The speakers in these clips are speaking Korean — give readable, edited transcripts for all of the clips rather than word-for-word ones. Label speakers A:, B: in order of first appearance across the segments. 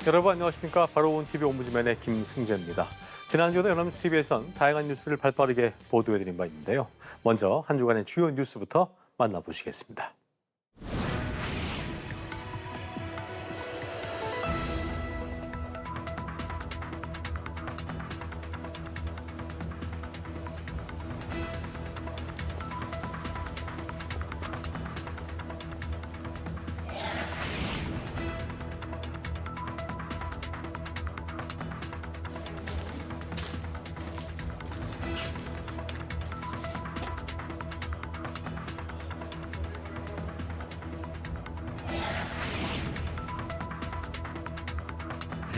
A: 여러분 안녕하십니까? 바로 온 TV 옴부즈맨의 김승재입니다. 지난주에도 연합뉴스 TV에선 다양한 뉴스를 발빠르게 보도해드린 바 있는데요. 먼저 한 주간의 주요 뉴스부터 만나보시겠습니다.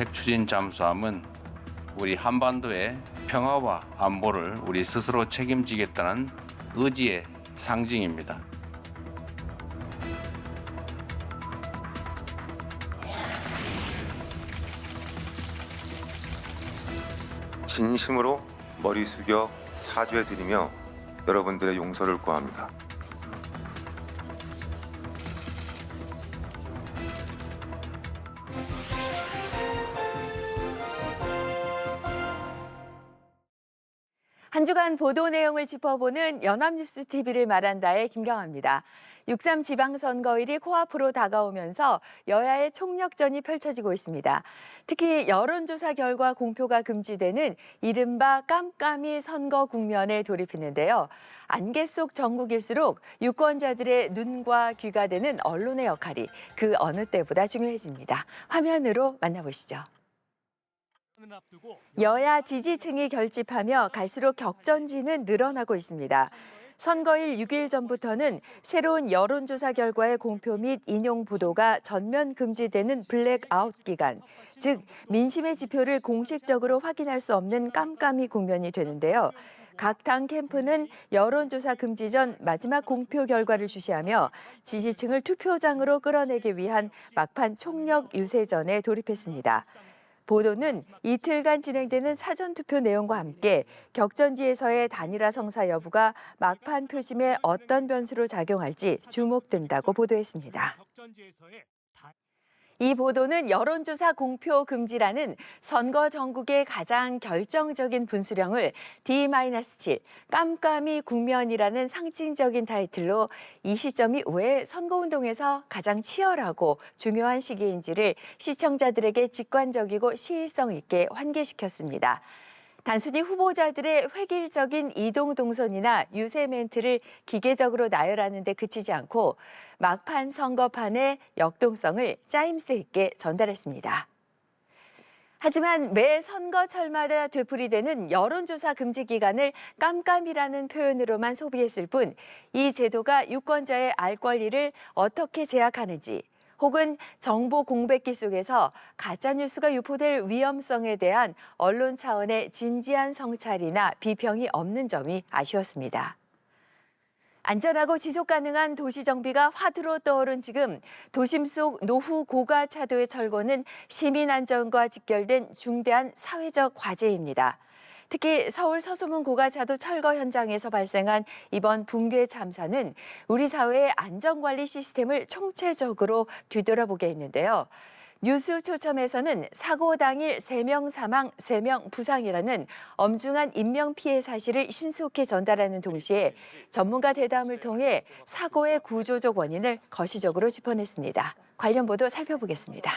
B: 핵 추진 잠수함은 우리 한반도의 평화와 안보를 우리 스스로 책임지겠다는 의지의 상징입니다.
C: 진심으로 머리 숙여 사죄드리며 여러분들의 용서를 구합니다.
D: 한 주간 보도 내용을 짚어보는 연합뉴스 TV를 말한다의 김경아입니다. 6.3 지방선거일이 코앞으로 다가오면서 여야의 총력전이 펼쳐지고 있습니다. 특히 여론조사 결과 공표가 금지되는 이른바 깜깜이 선거 국면에 돌입했는데요. 안개 속 전국일수록 유권자들의 눈과 귀가 되는 언론의 역할이 그 어느 때보다 중요해집니다. 화면으로 만나보시죠. 여야 지지층이 결집하며 갈수록 격전지는 늘어나고 있습니다. 선거일 6일 전부터는 새로운 여론조사 결과의 공표 및 인용 보도가 전면 금지되는 블랙아웃 기간, 즉 민심의 지표를 공식적으로 확인할 수 없는 깜깜이 국면이 되는데요. 각 당 캠프는 여론조사 금지 전 마지막 공표 결과를 주시하며 지지층을 투표장으로 끌어내기 위한 막판 총력 유세전에 돌입했습니다. 보도는 이틀간 진행되는 사전투표 내용과 함께 격전지에서의 단일화 성사 여부가 막판 표심에 어떤 변수로 작용할지 주목된다고 보도했습니다. 이 보도는 여론조사 공표 금지라는 선거 전국의 가장 결정적인 분수령을 D-7, 깜깜이 국면이라는 상징적인 타이틀로 이 시점이 왜 선거운동에서 가장 치열하고 중요한 시기인지를 시청자들에게 직관적이고 시의성 있게 환기시켰습니다. 단순히 후보자들의 획일적인 이동 동선이나 유세 멘트를 기계적으로 나열하는 데 그치지 않고 막판 선거판의 역동성을 짜임새 있게 전달했습니다. 하지만 매 선거철마다 되풀이되는 여론조사 금지 기간을 깜깜이라는 표현으로만 소비했을 뿐 이 제도가 유권자의 알 권리를 어떻게 제약하는지 혹은 정보 공백기 속에서 가짜뉴스가 유포될 위험성에 대한 언론 차원의 진지한 성찰이나 비평이 없는 점이 아쉬웠습니다. 안전하고 지속 가능한 도시 정비가 화두로 떠오른 지금 도심 속 노후 고가 차도의 철거는 시민 안전과 직결된 중대한 사회적 과제입니다. 특히 서울 서소문 고가차도 철거 현장에서 발생한 이번 붕괴 참사는 우리 사회의 안전관리 시스템을 총체적으로 뒤돌아보게 했는데요. 뉴스 초점에서는 사고 당일 3명 사망, 3명 부상이라는 엄중한 인명피해 사실을 신속히 전달하는 동시에 전문가 대담을 통해 사고의 구조적 원인을 거시적으로 짚어냈습니다. 관련 보도 살펴보겠습니다.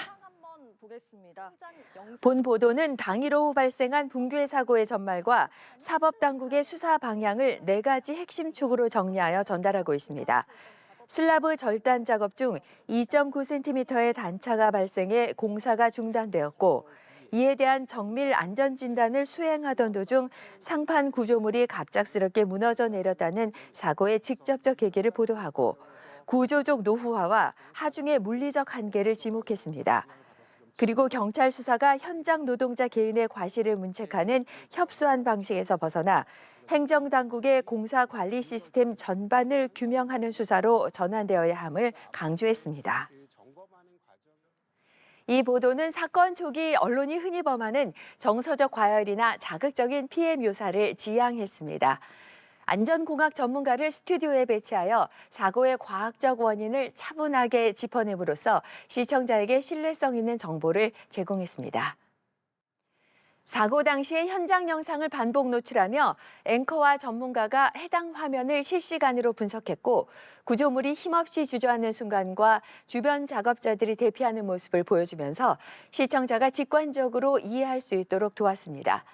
D: 본 보도는 당일 오후 발생한 붕괴 사고의 전말과 사법당국의 수사 방향을 4가지 핵심 축으로 정리하여 전달하고 있습니다. 슬라브 절단 작업 중 2.9cm의 단차가 발생해 공사가 중단되었고 이에 대한 정밀 안전 진단을 수행하던 도중 상판 구조물이 갑작스럽게 무너져 내렸다는 사고의 직접적 계기를 보도하고 구조적 노후화와 하중의 물리적 한계를 지목했습니다. 그리고 경찰 수사가 현장 노동자 개인의 과실을 문책하는 협소한 방식에서 벗어나 행정당국의 공사 관리 시스템 전반을 규명하는 수사로 전환되어야 함을 강조했습니다. 이 보도는 사건 초기 언론이 흔히 범하는 정서적 과열이나 자극적인 피해 묘사를 지양했습니다. 안전공학 전문가를 스튜디오에 배치하여 사고의 과학적 원인을 차분하게 짚어냄으로써 시청자에게 신뢰성 있는 정보를 제공했습니다. 사고 당시의 현장 영상을 반복 노출하며 앵커와 전문가가 해당 화면을 실시간으로 분석했고 구조물이 힘없이 주저앉는 순간과 주변 작업자들이 대피하는 모습을 보여주면서 시청자가 직관적으로 이해할 수 있도록 도왔습니다.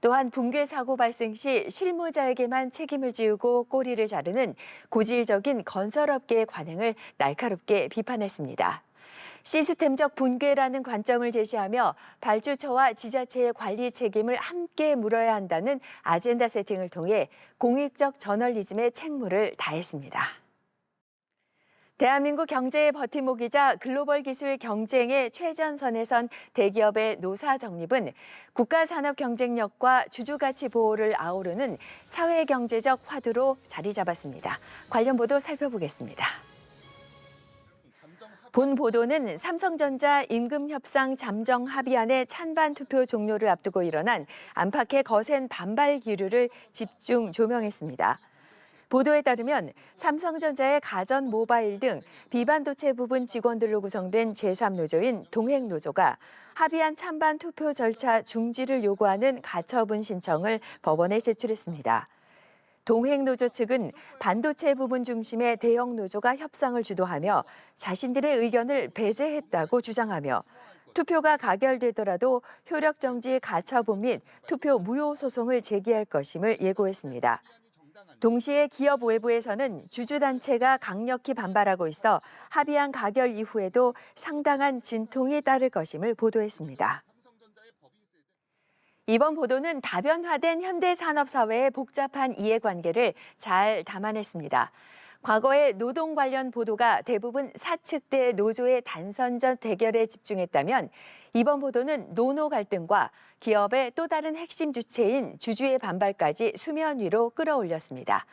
D: 또한 붕괴 사고 발생 시 실무자에게만 책임을 지우고 꼬리를 자르는 고질적인 건설업계의 관행을 날카롭게 비판했습니다. 시스템적 붕괴라는 관점을 제시하며 발주처와 지자체의 관리 책임을 함께 물어야 한다는 아젠다 세팅을 통해 공익적 저널리즘의 책무를 다했습니다. 대한민국 경제의 버팀목이자 글로벌 기술 경쟁의 최전선에 선 대기업의 노사 적립은 국가 산업 경쟁력과 주주가치 보호를 아우르는 사회경제적 화두로 자리 잡았습니다. 관련 보도 살펴보겠습니다. 본 보도는 삼성전자 임금협상 잠정 합의안의 찬반 투표 종료를 앞두고 일어난 안팎의 거센 반발 기류를 집중 조명했습니다. 보도에 따르면 삼성전자의 가전 모바일 등 비반도체 부분 직원들로 구성된 제3노조인 동행노조가 합의안 찬반 투표 절차 중지를 요구하는 가처분 신청을 법원에 제출했습니다. 동행노조 측은 반도체 부분 중심의 대형 노조가 협상을 주도하며 자신들의 의견을 배제했다고 주장하며 투표가 가결되더라도 효력 정지 가처분 및 투표 무효 소송을 제기할 것임을 예고했습니다. 동시에 기업 외부에서는 주주단체가 강력히 반발하고 있어 합의안 가결 이후에도 상당한 진통이 따를 것임을 보도했습니다. 이번 보도는 다변화된 현대산업사회의 복잡한 이해관계를 잘 담아냈습니다. 과거의 노동 관련 보도가 대부분 사측대 노조의 단선전 대결에 집중했다면 이번 보도는 노노 갈등과 기업의 또 다른 핵심 주체인 주주의 반발까지 수면 위로 끌어올렸습니다.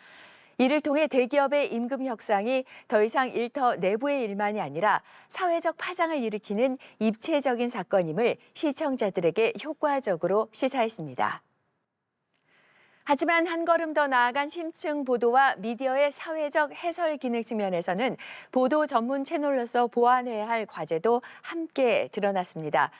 D: 이를 통해 대기업의 임금 협상이 더 이상 일터 내부의 일만이 아니라 사회적 파장을 일으키는 입체적인 사건임을 시청자들에게 효과적으로 시사했습니다. 하지만 한 걸음 더 나아간 심층 보도와 미디어의 사회적 해설 기능 측면에서는 보도 전문 채널로서 보완해야 할 과제도 함께 드러났습니다.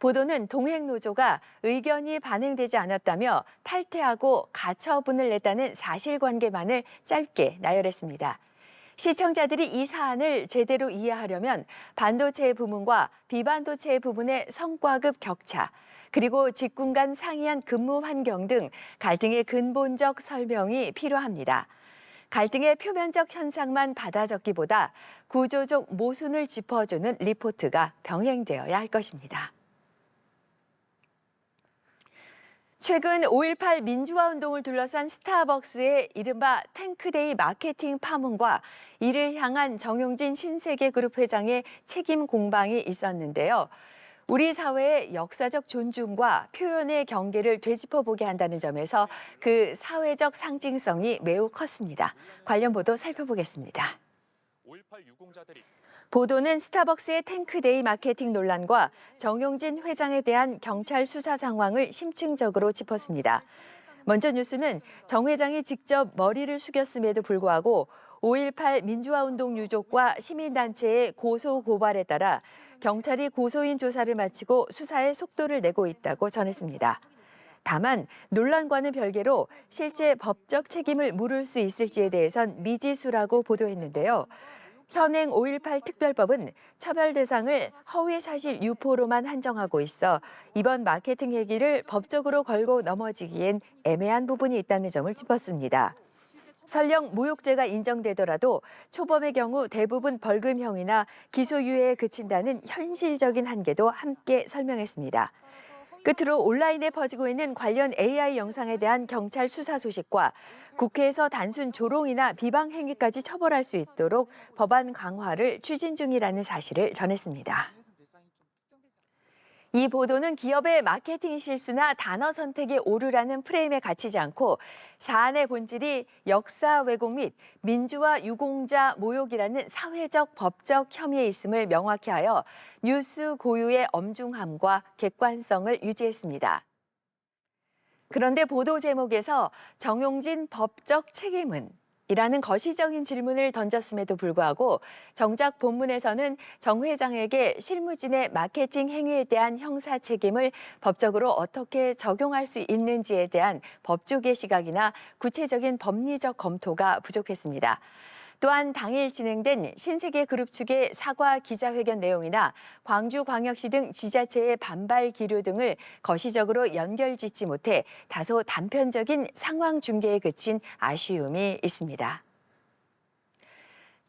D: 보도는 동행노조가 의견이 반영되지 않았다며 탈퇴하고 가처분을 냈다는 사실관계만을 짧게 나열했습니다. 시청자들이 이 사안을 제대로 이해하려면 반도체 부문과 비반도체 부문의 성과급 격차, 그리고 직군 간 상이한 근무 환경 등 갈등의 근본적 설명이 필요합니다. 갈등의 표면적 현상만 받아 적기보다 구조적 모순을 짚어주는 리포트가 병행되어야 할 것입니다. 최근 5.18 민주화 운동을 둘러싼 스타벅스의 이른바 탱크데이 마케팅 파문과 이를 향한 정용진 신세계그룹 회장의 책임 공방이 있었는데요. 우리 사회의 역사적 존중과 표현의 경계를 되짚어보게 한다는 점에서 그 사회적 상징성이 매우 컸습니다. 관련 보도 살펴보겠습니다. 5.18 유공자들이 보도는 스타벅스의 탱크데이 마케팅 논란과 정용진 회장에 대한 경찰 수사 상황을 심층적으로 짚었습니다. 먼저 뉴스는 정 회장이 직접 머리를 숙였음에도 불구하고 5.18 민주화운동 유족과 시민단체의 고소 고발에 따라 경찰이 고소인 조사를 마치고 수사에 속도를 내고 있다고 전했습니다. 다만 논란과는 별개로 실제 법적 책임을 물을 수 있을지에 대해선 미지수라고 보도했는데요. 현행 5.18 특별법은 처벌 대상을 허위 사실 유포로만 한정하고 있어 이번 마케팅 얘기를 법적으로 걸고 넘어지기엔 애매한 부분이 있다는 점을 짚었습니다. 설령 모욕죄가 인정되더라도 초범의 경우 대부분 벌금형이나 기소유예에 그친다는 현실적인 한계도 함께 설명했습니다. 끝으로 온라인에 퍼지고 있는 관련 AI 영상에 대한 경찰 수사 소식과 국회에서 단순 조롱이나 비방 행위까지 처벌할 수 있도록 법안 강화를 추진 중이라는 사실을 전했습니다. 이 보도는 기업의 마케팅 실수나 단어 선택에 오류라는 프레임에 갇히지 않고 사안의 본질이 역사 왜곡 및 민주화 유공자 모욕이라는 사회적 법적 혐의에 있음을 명확히 하여 뉴스 고유의 엄중함과 객관성을 유지했습니다. 그런데 보도 제목에서 정용진 법적 책임은? 이라는 거시적인 질문을 던졌음에도 불구하고 정작 본문에서는 정 회장에게 실무진의 마케팅 행위에 대한 형사 책임을 법적으로 어떻게 적용할 수 있는지에 대한 법조계 시각이나 구체적인 법리적 검토가 부족했습니다. 또한 당일 진행된 신세계그룹 측의 사과 기자회견 내용이나 광주광역시 등 지자체의 반발 기류 등을 거시적으로 연결짓지 못해 다소 단편적인 상황 중계에 그친 아쉬움이 있습니다.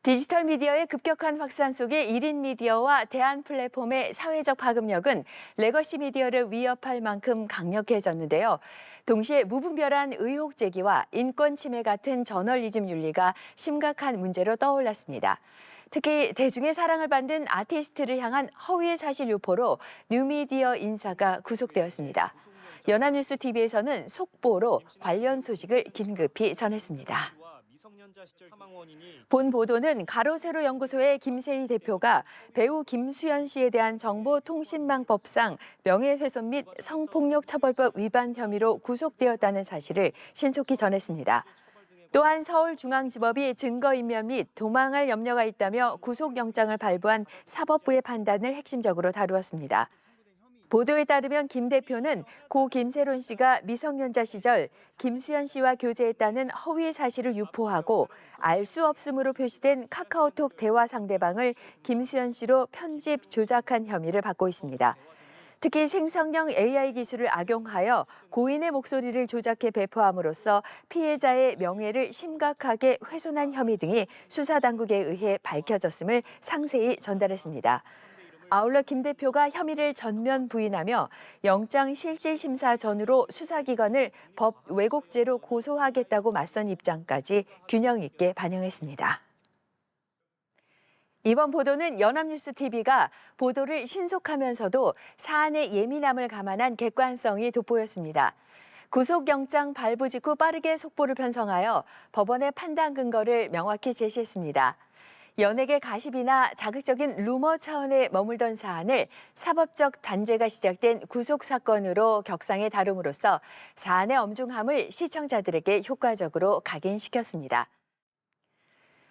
D: 디지털 미디어의 급격한 확산 속에 1인 미디어와 대한 플랫폼의 사회적 파급력은 레거시 미디어를 위협할 만큼 강력해졌는데요. 동시에 무분별한 의혹 제기와 인권 침해 같은 저널리즘 윤리가 심각한 문제로 떠올랐습니다. 특히 대중의 사랑을 받는 아티스트를 향한 허위 사실 유포로 뉴미디어 인사가 구속되었습니다. 연합뉴스 TV에서는 속보로 관련 소식을 긴급히 전했습니다. 본 보도는 가로세로 연구소의 김세희 대표가 배우 김수현 씨에 대한 정보통신망법상 명예훼손 및 성폭력처벌법 위반 혐의로 구속되었다는 사실을 신속히 전했습니다. 또한 서울중앙지법이 증거인멸 및 도망할 염려가 있다며 구속영장을 발부한 사법부의 판단을 핵심적으로 다루었습니다. 보도에 따르면 김 대표는 고 김세론 씨가 미성년자 시절 김수현 씨와 교제했다는 허위 사실을 유포하고 알 수 없음으로 표시된 카카오톡 대화 상대방을 김수현 씨로 편집, 조작한 혐의를 받고 있습니다. 특히 생성형 AI 기술을 악용하여 고인의 목소리를 조작해 배포함으로써 피해자의 명예를 심각하게 훼손한 혐의 등이 수사당국에 의해 밝혀졌음을 상세히 전달했습니다. 아울러 김 대표가 혐의를 전면 부인하며 영장실질심사 전후로 수사기관을 법 왜곡죄로 고소하겠다고 맞선 입장까지 균형 있게 반영했습니다. 이번 보도는 연합뉴스 TV가 보도를 신속하면서도 사안의 예민함을 감안한 객관성이 돋보였습니다. 구속영장 발부 직후 빠르게 속보를 편성하여 법원의 판단 근거를 명확히 제시했습니다. 연예계 가십이나 자극적인 루머 차원에 머물던 사안을 사법적 단죄가 시작된 구속사건으로 격상해 다룸으로써 사안의 엄중함을 시청자들에게 효과적으로 각인시켰습니다.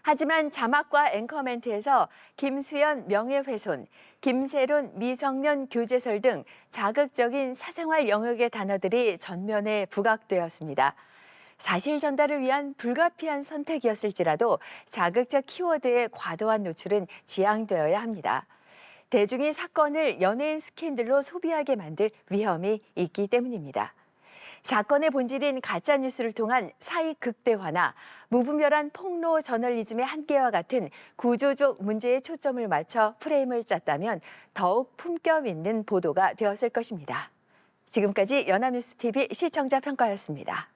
D: 하지만 자막과 앵커 멘트에서 김수현 명예훼손, 김세론 미성년 교제설 등 자극적인 사생활 영역의 단어들이 전면에 부각되었습니다. 사실 전달을 위한 불가피한 선택이었을지라도 자극적 키워드의 과도한 노출은 지양되어야 합니다. 대중이 사건을 연예인 스캔들로 소비하게 만들 위험이 있기 때문입니다. 사건의 본질인 가짜뉴스를 통한 사익 극대화나 무분별한 폭로 저널리즘의 한계와 같은 구조적 문제에 초점을 맞춰 프레임을 짰다면 더욱 품격 있는 보도가 되었을 것입니다. 지금까지 연합뉴스 TV 시청자 평가였습니다.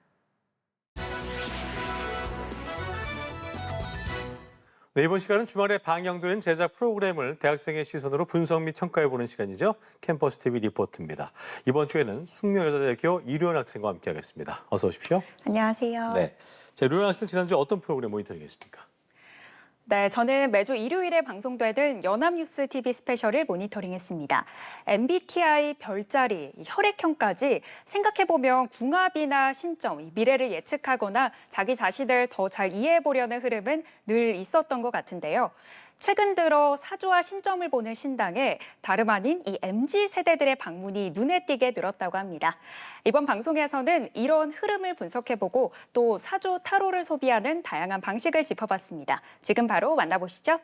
A: 네, 이번 시간은 주말에 방영되는 제작 프로그램을 대학생의 시선으로 분석 및 평가해보는 시간이죠. 캠퍼스 TV 리포트입니다. 이번 주에는 숙명여자대학교 이류현 학생과 함께하겠습니다. 어서 오십시오.
E: 안녕하세요.
A: 네, 자, 이류현 학생 지난주에 어떤 프로그램 모니터링했습니까?
E: 네, 저는 매주 일요일에 방송되는 연합뉴스 TV 스페셜을 모니터링했습니다. MBTI, 별자리, 혈액형까지 생각해보면 궁합이나 신점, 미래를 예측하거나 자기 자신을 더 잘 이해해보려는 흐름은 늘 있었던 것 같은데요. 최근 들어 사주와 신점을 보는 신당에 다름 아닌 이 MZ세대들의 방문이 눈에 띄게 늘었다고 합니다. 이번 방송에서는 이런 흐름을 분석해보고 또 사주 타로를 소비하는 다양한 방식을 짚어봤습니다. 지금 바로 만나보시죠.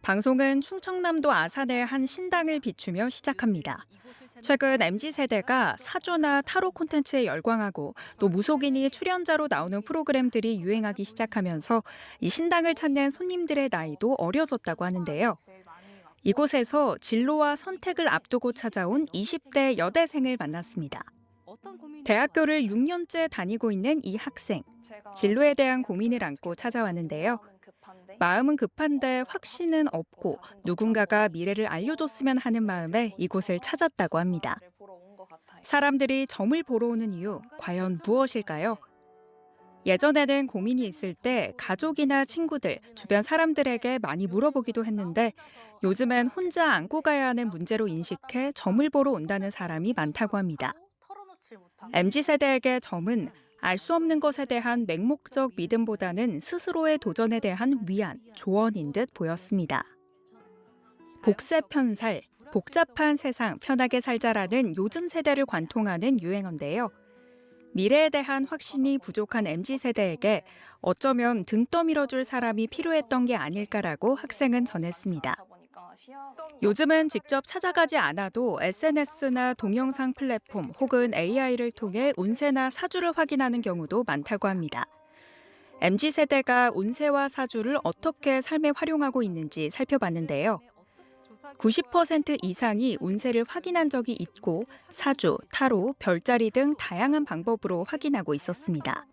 E: 방송은 충청남도 아산의 한 신당을 비추며 시작합니다. 최근 MZ세대가 사주나 타로 콘텐츠에 열광하고 또 무속인이 출연자로 나오는 프로그램들이 유행하기 시작하면서 이 신당을 찾는 손님들의 나이도 어려졌다고 하는데요. 이곳에서 진로와 선택을 앞두고 찾아온 20대 여대생을 만났습니다. 대학교를 6년째 다니고 있는 이 학생. 진로에 대한 고민을 안고 찾아왔는데요. 마음은 급한데 확신은 없고 누군가가 미래를 알려줬으면 하는 마음에 이곳을 찾았다고 합니다. 사람들이 점을 보러 오는 이유, 과연 무엇일까요? 예전에는 고민이 있을 때 가족이나 친구들, 주변 사람들에게 많이 물어보기도 했는데 요즘엔 혼자 안고 가야 하는 문제로 인식해 점을 보러 온다는 사람이 많다고 합니다. MZ세대에게 점은 알 수 없는 것에 대한 맹목적 믿음보다는 스스로의 도전에 대한 위안, 조언인 듯 보였습니다. 복세 편살, 복잡한 세상 편하게 살자라는 요즘 세대를 관통하는 유행어인데요. 미래에 대한 확신이 부족한 MZ세대에게 어쩌면 등 떠밀어줄 사람이 필요했던 게 아닐까라고 학생은 전했습니다. 요즘은 직접 찾아가지 않아도 SNS나 동영상 플랫폼 혹은 AI를 통해 운세나 사주를 확인하는 경우도 많다고 합니다. MZ세대가 운세와 사주를 어떻게 삶에 활용하고 있는지 살펴봤는데요. 90% 이상이 운세를 확인한 적이 있고 사주, 타로, 별자리 등 다양한 방법으로 확인하고 있었습니다.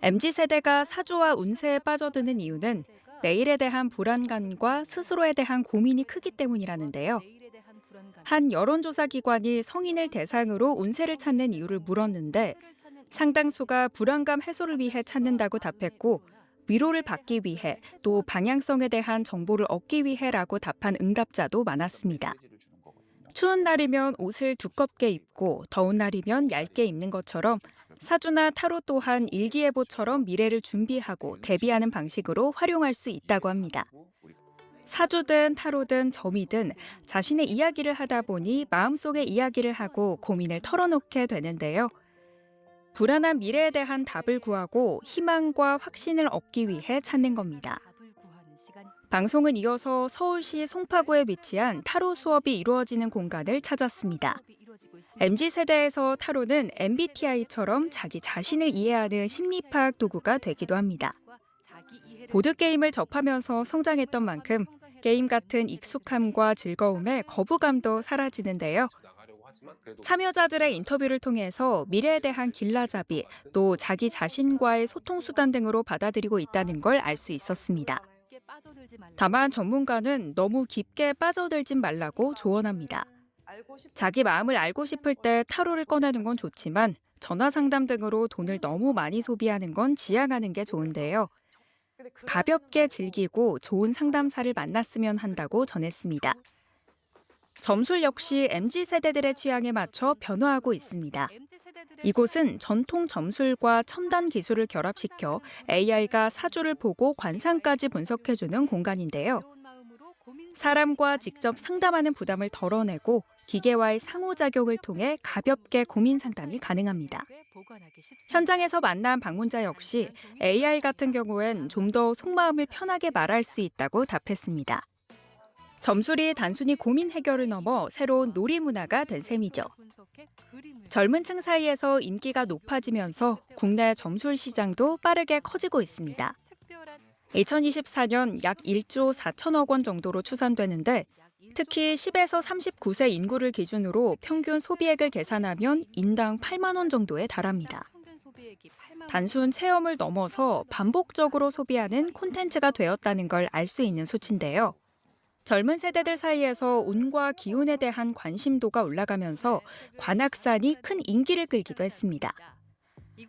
E: MZ세대가 사주와 운세에 빠져드는 이유는 내일에 대한 불안감과 스스로에 대한 고민이 크기 때문이라는데요. 한 여론조사 기관이 성인을 대상으로 운세를 찾는 이유를 물었는데 상당수가 불안감 해소를 위해 찾는다고 답했고 위로를 받기 위해 또 방향성에 대한 정보를 얻기 위해라고 답한 응답자도 많았습니다. 추운 날이면 옷을 두껍게 입고 더운 날이면 얇게 입는 것처럼 사주나 타로 또한 일기예보처럼 미래를 준비하고 대비하는 방식으로 활용할 수 있다고 합니다. 사주든 타로든 점이든 자신의 이야기를 하다 보니 마음속의 이야기를 하고 고민을 털어놓게 되는데요. 불안한 미래에 대한 답을 구하고 희망과 확신을 얻기 위해 찾는 겁니다. 방송은 이어서 서울시 송파구에 위치한 타로 수업이 이루어지는 공간을 찾았습니다. MZ세대에서 타로는 MBTI처럼 자기 자신을 이해하는 심리파악 도구가 되기도 합니다. 보드게임을 접하면서 성장했던 만큼 게임 같은 익숙함과 즐거움에 거부감도 사라지는데요. 참여자들의 인터뷰를 통해서 미래에 대한 길라잡이, 또 자기 자신과의 소통 수단 등으로 받아들이고 있다는 걸 알 수 있었습니다. 다만 전문가는 너무 깊게 빠져들진 말라고 조언합니다. 자기 마음을 알고 싶을 때 타로를 꺼내는 건 좋지만 전화 상담 등으로 돈을 너무 많이 소비하는 건 지양하는 게 좋은데요. 가볍게 즐기고 좋은 상담사를 만났으면 한다고 전했습니다. 점술 역시 MZ세대들의 취향에 맞춰 변화하고 있습니다. 이곳은 전통 점술과 첨단 기술을 결합시켜 AI가 사주를 보고 관상까지 분석해주는 공간인데요. 사람과 직접 상담하는 부담을 덜어내고 기계와의 상호작용을 통해 가볍게 고민 상담이 가능합니다. 현장에서 만난 방문자 역시 AI 같은 경우엔 좀 더 속마음을 편하게 말할 수 있다고 답했습니다. 점술이 단순히 고민 해결을 넘어 새로운 놀이 문화가 된 셈이죠. 젊은 층 사이에서 인기가 높아지면서 국내 점술 시장도 빠르게 커지고 있습니다. 2024년 약 1조 4천억 원 정도로 추산되는데 특히 10에서 39세 인구를 기준으로 평균 소비액을 계산하면 인당 8만 원 정도에 달합니다. 단순 체험을 넘어서 반복적으로 소비하는 콘텐츠가 되었다는 걸 알 수 있는 수치인데요. 젊은 세대들 사이에서 운과 기운에 대한 관심도가 올라가면서 관악산이 큰 인기를 끌기도 했습니다.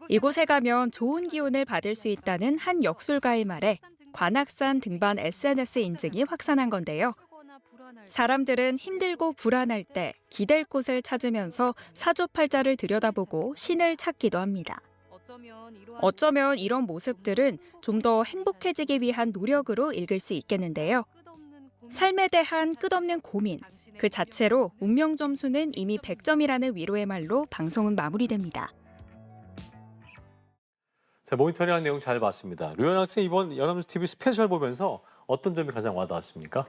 E: 이곳에 가면 좋은 기운을 받을 수 있다는 한 역술가의 말에 관악산 등반 SNS 인증이 확산한 건데요. 사람들은 힘들고 불안할 때 기댈 곳을 찾으면서 사주팔자를 들여다보고 신을 찾기도 합니다. 어쩌면 이런 모습들은 좀 더 행복해지기 위한 노력으로 읽을 수 있겠는데요. 삶에 대한 끝없는 고민, 그 자체로 운명 점수는 이미 100점이라는 위로의 말로 방송은 마무리됩니다.
A: 자, 모니터링한 내용 잘 봤습니다. 류현 학생 이번 연합뉴스 TV 스페셜 보면서 어떤 점이 가장 와닿았습니까?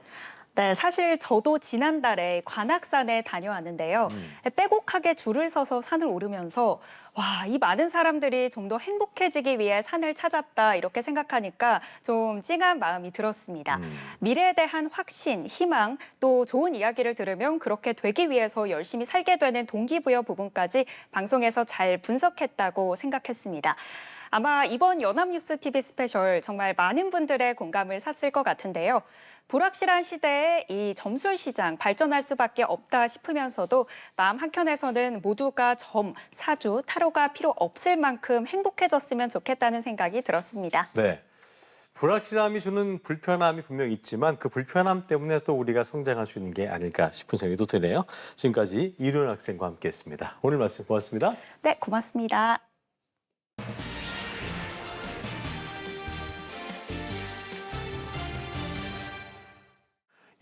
F: 네, 사실 저도 지난달에 관악산에 다녀왔는데요. 빼곡하게 줄을 서서 산을 오르면서 와, 이 많은 사람들이 좀 더 행복해지기 위해 산을 찾았다 이렇게 생각하니까 좀 찡한 마음이 들었습니다. 미래에 대한 확신, 희망, 또 좋은 이야기를 들으면 그렇게 되기 위해서 열심히 살게 되는 동기부여 부분까지 방송에서 잘 분석했다고 생각했습니다. 아마 이번 연합뉴스 TV 스페셜 정말 많은 분들의 공감을 샀을 것 같은데요. 불확실한 시대에 이 점술 시장 발전할 수밖에 없다 싶으면서도 마음 한켠에서는 모두가 사주, 타로가 필요 없을 만큼 행복해졌으면 좋겠다는 생각이 들었습니다.
A: 네. 불확실함이 주는 불편함이 분명히 있지만 그 불편함 때문에 또 우리가 성장할 수 있는 게 아닐까 싶은 생각이 드네요. 지금까지 이륜 학생과 함께했습니다. 오늘 말씀 고맙습니다.
F: 네, 고맙습니다.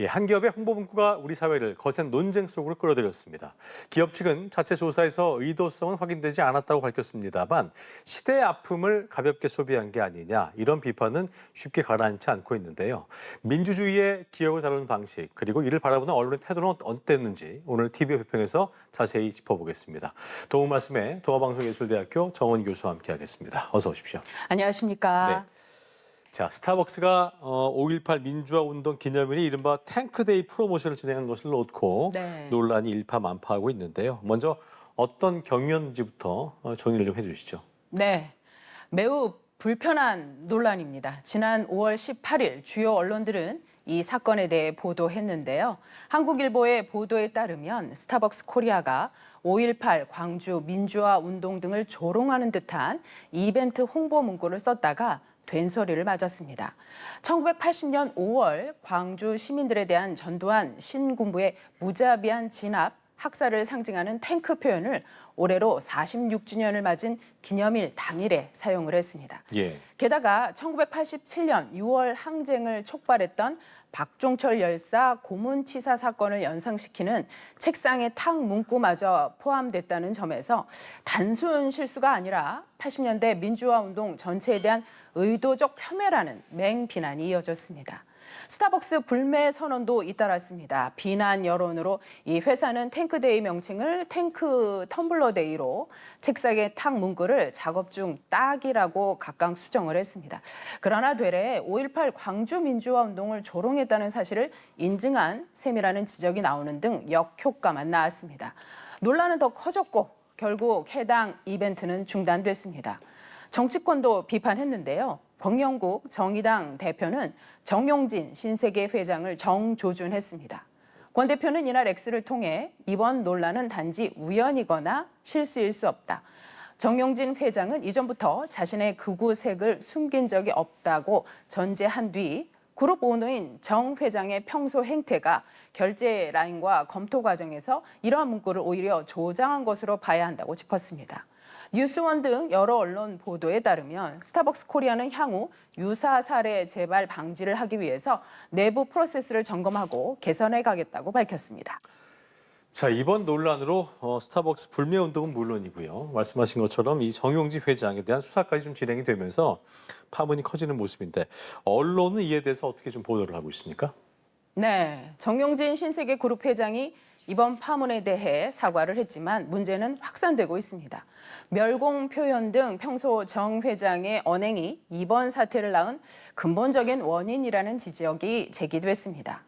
A: 예, 한 기업의 홍보 문구가 우리 사회를 거센 논쟁 속으로 끌어들였습니다. 기업 측은 자체 조사에서 의도성은 확인되지 않았다고 밝혔습니다만 시대의 아픔을 가볍게 소비한 게 아니냐 이런 비판은 쉽게 가라앉지 않고 있는데요. 민주주의의 기억을 다루는 방식 그리고 이를 바라보는 언론의 태도는 어땠는지 오늘 TV 비평에서 자세히 짚어보겠습니다. 도움 말씀에 동아방송예술대학교 정원 교수와 함께하겠습니다. 어서 오십시오.
G: 안녕하십니까.
A: 네. 자, 스타벅스가 5.18 민주화 운동 기념일이 이른바 탱크데이 프로모션을 진행한 것을 놓고
G: 네.
A: 논란이 일파만파하고 있는데요. 먼저 어떤 경위였는지부터 정리를 좀 해주시죠.
G: 네. 매우 불편한 논란입니다. 지난 5월 18일 주요 언론들은 이 사건에 대해 보도했는데요. 한국일보의 보도에 따르면 스타벅스 코리아가 5.18 광주 민주화 운동 등을 조롱하는 듯한 이벤트 홍보 문구를 썼다가 된소리를 맞았습니다. 1980년 5월 광주 시민들에 대한 전두환 신군부의 무자비한 진압, 학살을 상징하는 탱크 표현을 올해로 46주년을 맞은 기념일 당일에 사용을 했습니다.
A: 예.
G: 게다가 1987년 6월 항쟁을 촉발했던 박종철 열사 고문치사 사건을 연상시키는 책상의 탁 문구마저 포함됐다는 점에서 단순 실수가 아니라 80년대 민주화 운동 전체에 대한 의도적 폄훼라는 맹비난이 이어졌습니다. 스타벅스 불매 선언도 잇따랐습니다. 비난 여론으로 이 회사는 탱크데이 명칭을 탱크 텀블러데이로 책상의 탁 문구를 작업 중 딱이라고 각각 수정을 했습니다. 그러나 되레 5.18 광주 민주화 운동을 조롱했다는 사실을 인증한 셈이라는 지적이 나오는 등 역효과만 나왔습니다. 논란은 더 커졌고 결국 해당 이벤트는 중단됐습니다. 정치권도 비판했는데요. 권영국 정의당 대표는 정용진 신세계 회장을 정조준했습니다. 권 대표는 이날 X를 통해 이번 논란은 단지 우연이거나 실수일 수 없다. 정용진 회장은 이전부터 자신의 극우색을 숨긴 적이 없다고 전제한 뒤 그룹 오너인 정 회장의 평소 행태가 결제 라인과 검토 과정에서 이러한 문구를 오히려 조장한 것으로 봐야 한다고 짚었습니다. 뉴스원 등 여러 언론 보도에 따르면 스타벅스 코리아는 향후 유사 사례 재발 방지를 하기 위해서 내부 프로세스를 점검하고 개선해 가겠다고 밝혔습니다.
A: 자, 이번 논란으로 스타벅스 불매 운동은 물론이고요. 말씀하신 것처럼 이 정용진 회장에 대한 수사까지 좀 진행이 되면서 파문이 커지는 모습인데 언론은 이에 대해서 어떻게 좀 보도를 하고 있습니까?
G: 네, 정용진 신세계 그룹 회장이 이번 파문에 대해 사과를 했지만 문제는 확산되고 있습니다. 멸공 표현 등 평소 정 회장의 언행이 이번 사태를 낳은 근본적인 원인이라는 지적이 제기됐습니다.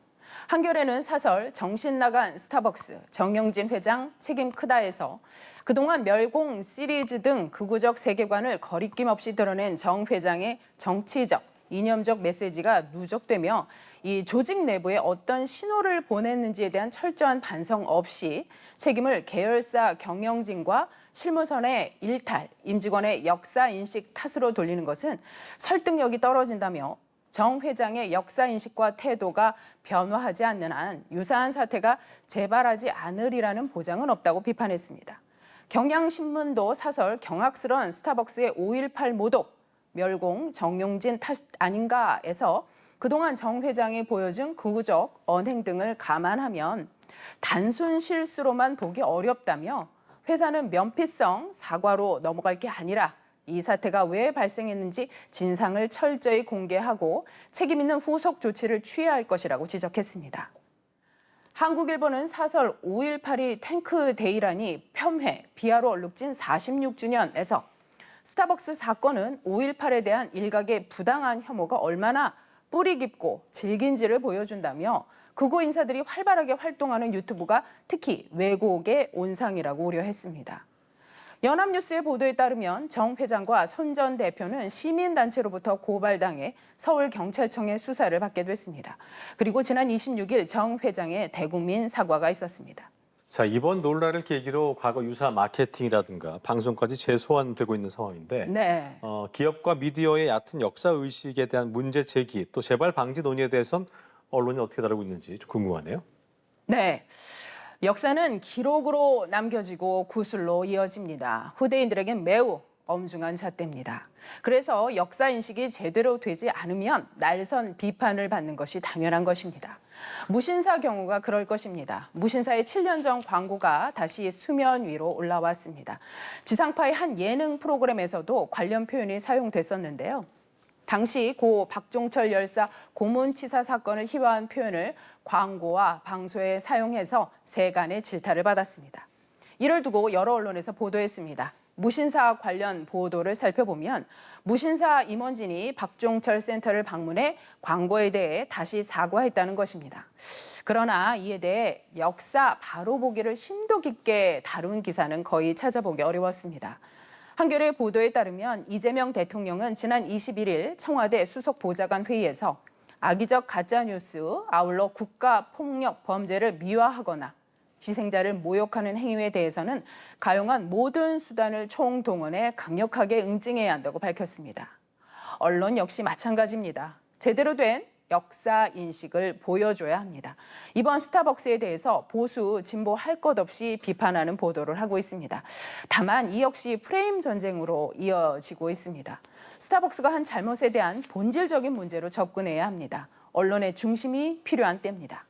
G: 한겨레는 사설 정신 나간 스타벅스 정용진 회장 책임 크다에서 그동안 멸공 시리즈 등 극우적 세계관을 거리낌 없이 드러낸 정 회장의 정치적, 이념적 메시지가 누적되며 이 조직 내부에 어떤 신호를 보냈는지에 대한 철저한 반성 없이 책임을 계열사 경영진과 실무선의 일탈, 임직원의 역사인식 탓으로 돌리는 것은 설득력이 떨어진다며 정 회장의 역사인식과 태도가 변화하지 않는 한 유사한 사태가 재발하지 않으리라는 보장은 없다고 비판했습니다. 경향신문도 사설 경악스러운 스타벅스의 5.18 모독, 멸공 정용진 탓 아닌가에서 그동안 정 회장이 보여준 극우적 언행 등을 감안하면 단순 실수로만 보기 어렵다며 회사는 면피성 사과로 넘어갈 게 아니라 이 사태가 왜 발생했는지 진상을 철저히 공개하고 책임 있는 후속 조치를 취해야 할 것이라고 지적했습니다. 한국일보는 사설 5.18이 탱크데이라니 폄훼, 비하로 얼룩진 46주년에서 스타벅스 사건은 5.18에 대한 일각의 부당한 혐오가 얼마나 뿌리 깊고 질긴지를 보여준다며 극우 인사들이 활발하게 활동하는 유튜브가 특히 왜곡의 온상이라고 우려했습니다. 연합뉴스의 보도에 따르면 정 회장과 손 전 대표는 시민단체로부터 고발당해 서울경찰청의 수사를 받게 됐습니다. 그리고 지난 26일 정 회장의 대국민 사과가 있었습니다.
A: 자, 이번 논란을 계기로 과거 유사 마케팅이라든가 방송까지 재소환되고 있는 상황인데
G: 네.
A: 기업과 미디어의 얕은 역사 의식에 대한 문제 제기 또 재발 방지 논의에 대해선 언론이 어떻게 다루고 있는지 좀 궁금하네요.
G: 네. 역사는 기록으로 남겨지고 구술로 이어집니다. 후대인들에겐 매우 엄중한 잣대입니다. 그래서 역사 인식이 제대로 되지 않으면 날선 비판을 받는 것이 당연한 것입니다. 무신사 경우가 그럴 것입니다. 무신사의 7년 전 광고가 다시 수면 위로 올라왔습니다. 지상파의 한 예능 프로그램에서도 관련 표현이 사용됐었는데요. 당시 고 박종철 열사 고문치사 사건을 희화한 표현을 광고와 방송에 사용해서 세간의 질타를 받았습니다. 이를 두고 여러 언론에서 보도했습니다. 무신사 관련 보도를 살펴보면 무신사 임원진이 박종철 센터를 방문해 광고에 대해 다시 사과했다는 것입니다. 그러나 이에 대해 역사 바로 보기를 심도 깊게 다룬 기사는 거의 찾아보기 어려웠습니다. 한겨레 보도에 따르면 이재명 대통령은 지난 21일 청와대 수석보좌관 회의에서 악의적 가짜뉴스, 아울러 국가폭력 범죄를 미화하거나 희생자를 모욕하는 행위에 대해서는 가용한 모든 수단을 총동원해 강력하게 응징해야 한다고 밝혔습니다. 언론 역시 마찬가지입니다. 제대로 된 역사 인식을 보여줘야 합니다. 이번 스타벅스에 대해서 보수, 진보 할 것 없이 비판하는 보도를 하고 있습니다. 다만 이 역시 프레임 전쟁으로 이어지고 있습니다. 스타벅스가 한 잘못에 대한 본질적인 문제로 접근해야 합니다. 언론의 중심이 필요한 때입니다.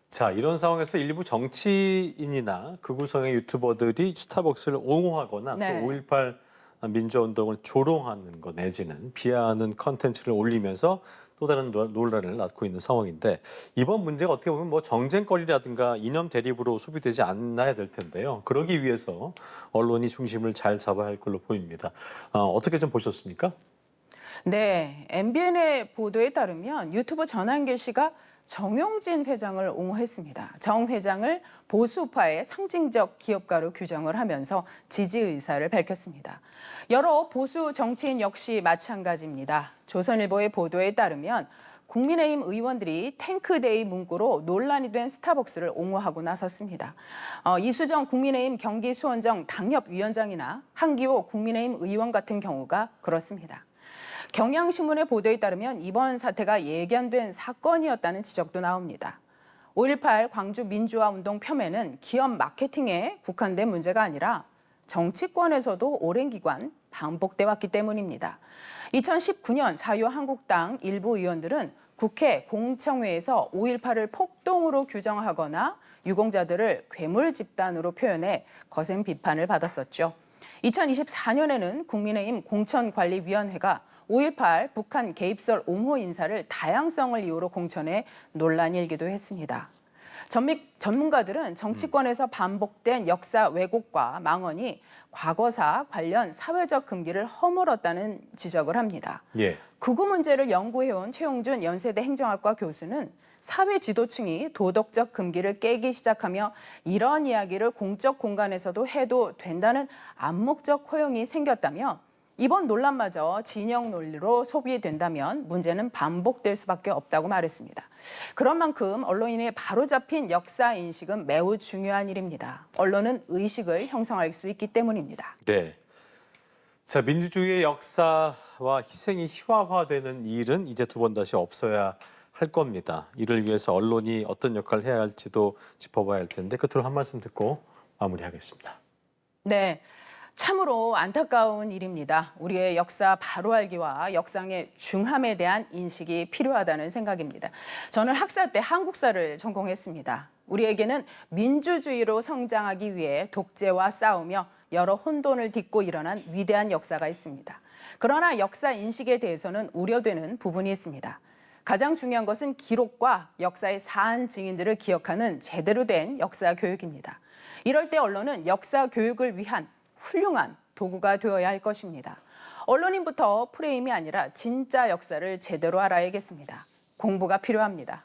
A: 자, 이런 상황에서 일부 정치인이나 극우성의 유튜버들이 스타벅스를 옹호하거나
G: 네.
A: 또 5.18 민주화운동을 조롱하는 것 내지는 비하하는 컨텐츠를 올리면서 또 다른 논란을 낳고 있는 상황인데 이번 문제가 어떻게 보면 뭐 정쟁거리라든가 이념 대립으로 소비되지 않아야 될 텐데요. 그러기 위해서 언론이 중심을 잘 잡아야 할 걸로 보입니다. 어떻게 좀 보셨습니까?
G: 네, MBN의 보도에 따르면 유튜브 전한길 씨가 정용진 회장을 옹호했습니다. 정 회장을 보수파의 상징적 기업가로 규정을 하면서 지지 의사를 밝혔습니다. 여러 보수 정치인 역시 마찬가지입니다. 조선일보의 보도에 따르면 국민의힘 의원들이 탱크데이 문구로 논란이 된 스타벅스를 옹호하고 나섰습니다. 이수정 국민의힘 경기 수원정 당협위원장이나 한기호 국민의힘 의원 같은 경우가 그렇습니다. 경향신문의 보도에 따르면 이번 사태가 예견된 사건이었다는 지적도 나옵니다. 5.18 광주 민주화운동 폄훼는 기업 마케팅에 국한된 문제가 아니라 정치권에서도 오랜 기간 반복돼 왔기 때문입니다. 2019년 자유한국당 일부 의원들은 국회 공청회에서 5.18을 폭동으로 규정하거나 유공자들을 괴물 집단으로 표현해 거센 비판을 받았었죠. 2024년에는 국민의힘 공천관리위원회가 5.18 북한 개입설 옹호 인사를 다양성을 이유로 공천해 논란이 일기도 했습니다. 전문가들은 정치권에서 반복된 역사 왜곡과 망언이 과거사 관련 사회적 금기를 허물었다는 지적을 합니다.
A: 예.
G: 극우 문제를 연구해온 최용준 연세대 행정학과 교수는 사회 지도층이 도덕적 금기를 깨기 시작하며 이런 이야기를 공적 공간에서도 해도 된다는 암묵적 허용이 생겼다며 이번 논란마저 진영 논리로 소비된다면 문제는 반복될 수밖에 없다고 말했습니다. 그런 만큼 언론인의 바로잡힌 역사 인식은 매우 중요한 일입니다. 언론은 의식을 형성할 수 있기 때문입니다.
A: 네. 자, 민주주의의 역사와 희생이 희화화되는 일은 이제 두 번 다시 없어야 할 겁니다. 이를 위해서 언론이 어떤 역할을 해야 할지도 짚어봐야 할 텐데 끝으로 한 말씀 듣고 마무리하겠습니다.
G: 네. 참으로 안타까운 일입니다. 우리의 역사 바로 알기와 역사의 중함에 대한 인식이 필요하다는 생각입니다. 저는 학사 때 한국사를 전공했습니다. 우리에게는 민주주의로 성장하기 위해 독재와 싸우며 여러 혼돈을 딛고 일어난 위대한 역사가 있습니다. 그러나 역사 인식에 대해서는 우려되는 부분이 있습니다. 가장 중요한 것은 기록과 역사의 사안 증인들을 기억하는 제대로 된 역사 교육입니다. 이럴 때 언론은 역사 교육을 위한 훌륭한 도구가 되어야 할 것입니다. 언론인부터 프레임이 아니라 진짜 역사를 제대로 알아야겠습니다. 공부가 필요합니다.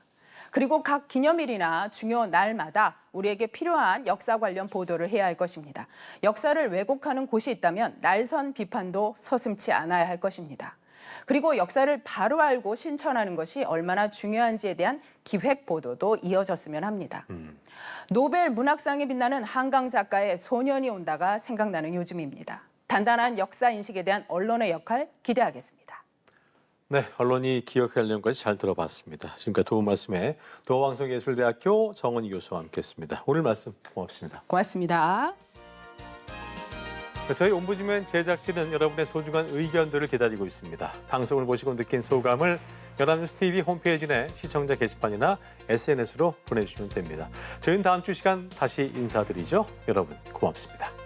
G: 그리고 각 기념일이나 중요 날마다 우리에게 필요한 역사 관련 보도를 해야 할 것입니다. 역사를 왜곡하는 곳이 있다면 날선 비판도 서슴지 않아야 할 것입니다. 그리고 역사를 바로 알고 실천하는 것이 얼마나 중요한지에 대한 기획 보도도 이어졌으면 합니다. 노벨 문학상에 빛나는 한강 작가의 소년이 온다가 생각나는 요즘입니다. 단단한 역사 인식에 대한 언론의 역할 기대하겠습니다.
A: 네, 언론이 기억할 내용까지 잘 들어봤습니다. 지금까지 도움 말씀에 도왕성예술대학교 정은희 교수와 함께했습니다. 오늘 말씀 고맙습니다.
G: 고맙습니다.
A: 저희 옴부즈맨 제작진은 여러분의 소중한 의견들을 기다리고 있습니다. 방송을 보시고 느낀 소감을 연합뉴스 TV 홈페이지 내 시청자 게시판이나 SNS로 보내주시면 됩니다. 저희는 다음 주 시간 다시 인사드리죠. 여러분 고맙습니다.